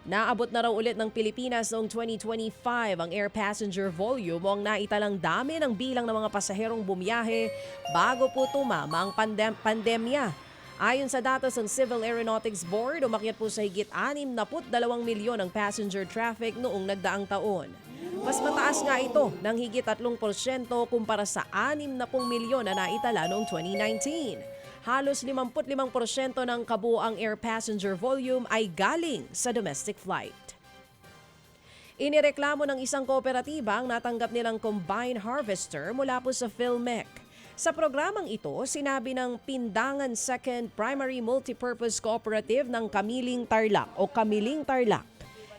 Naabot na raw ulit ng Pilipinas noong 2025 ang air passenger volume o ang naitalang dami ng bilang ng mga pasaherong bumiyahe bago po tumama ang pandemya. Ayon sa datos ng Civil Aeronautics Board, umakyat po sa higit 62 milyon ang passenger traffic noong nagdaang taon. Mas mataas nga ito ng higit 3% kumpara sa 60 milyon na naitala noong 2019. Halos 55% ng kabuuang air passenger volume ay galing sa domestic flight. Inireklamo ng isang kooperatiba ang natanggap nilang combine harvester mula po sa PhilMec. Sa programang ito, sinabi ng Pindangan 2nd Primary Multipurpose Cooperative ng Kamiling Tarlac o Kamiling Tarlac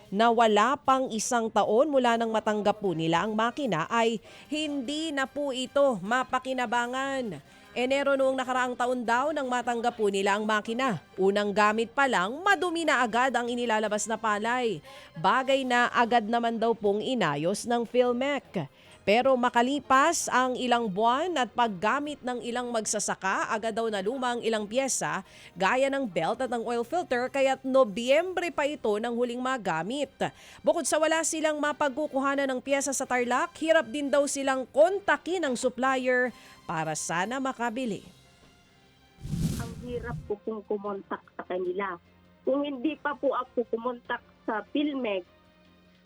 na wala pang isang taon mula nang matanggap po nila ang makina ay hindi na po ito mapakinabangan. Enero noong nakaraang taon daw nang matanggap po nila ang makina. Unang gamit pa lang, madumi na agad ang inilalabas na palay. Bagay na agad naman daw pong inayos ng PhilMec. Pero makalipas ang ilang buwan at paggamit ng ilang magsasaka, agad daw na luma ang ilang pyesa gaya ng belt at ng oil filter kaya't Nobyembre pa ito nang huling magamit. Bukod sa wala silang mapagkukuhanan ng pyesa sa Tarlac, hirap din daw silang kontakin ng supplier para sana makabili. Ang hirap po kung kumontak sa kanila. Kung hindi pa po ako kumontak sa PhilMec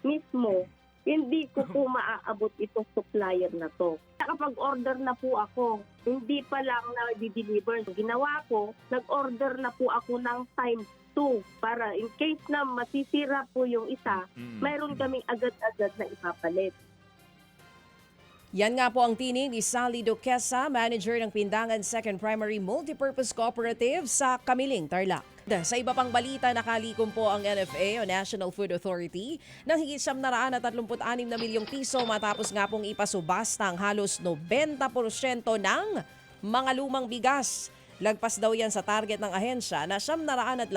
mismo, hindi ko po maaabot itong supplier na to. Nakapag-order na po ako, hindi pa lang na-deliver. Ginawa ko, nag-order na po ako ng times 2 para in case na masisira po yung isa, mayroon kaming agad-agad na ipapalit. Yan nga po ang tinig ni Sally Duquesa, manager ng Pindangan 2nd Primary Multipurpose Cooperative sa Kamiling, Tarlac. Sa iba pang balita, nakalikom po ang NFA o National Food Authority ng higit 136 na milyong piso matapos nga pong ipasubasta ang halos 90% ng mga lumang bigas. Lagpas daw yan sa target ng ahensya na 112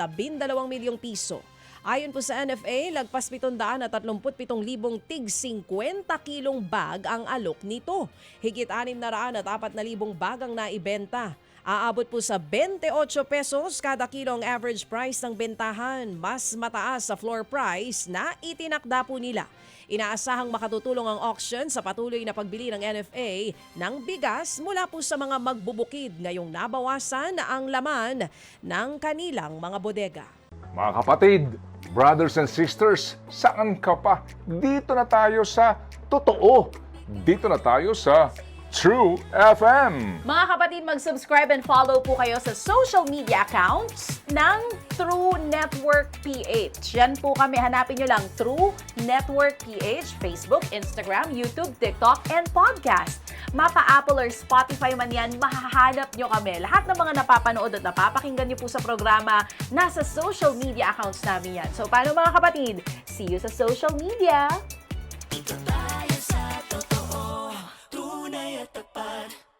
milyong piso. Ayon po sa NFA, lagpas 737,000 tig 50 kilong bag ang alok nito. Higit 604,000 bag ang naibenta. Aabot po sa 28 pesos kada kilo ang average price ng bentahan, mas mataas sa floor price na itinakda po nila. Inaasahang makatutulong ang auction sa patuloy na pagbili ng NFA ng bigas mula po sa mga magbubukid ngayong nabawasan ang laman ng kanilang mga bodega. Mga kapatid, brothers and sisters, saan ka pa? Dito na tayo sa totoo. Dito na tayo sa True FM. Mga kapatid, mag-subscribe and follow po kayo sa social media accounts ng True Network PH. Yan po kami, hanapin nyo lang True Network PH, Facebook, Instagram, YouTube, TikTok, and podcast. Mapa Apple or Spotify man yan, mahahanap nyo kami. Lahat ng mga napapanood at napapakinggan nyo po sa programa, nasa social media accounts namin yan. So paano mga kapatid? See you sa social media!